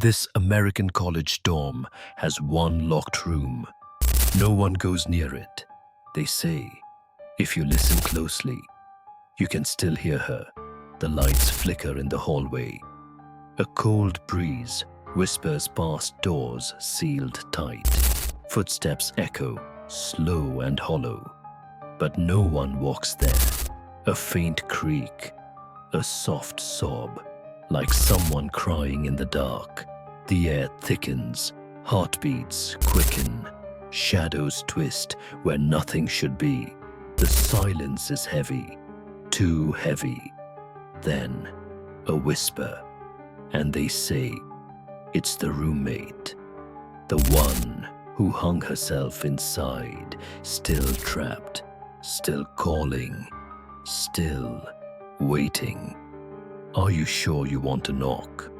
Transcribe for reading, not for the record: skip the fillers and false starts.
This American college dorm has one locked room. No one goes near it. They say, if you listen closely, you can still hear her. The lights flicker in the hallway. A cold breeze whispers past doors sealed tight. Footsteps echo, slow and hollow. But no one walks there. A faint creak, a soft sob, like someone crying in the dark. The air thickens, heartbeats quicken, shadows twist where nothing should be. The silence is heavy, too heavy. Then, a whisper, and they say, it's the roommate, the one who hung herself inside, still trapped, still calling, still waiting. Are you sure you want to knock?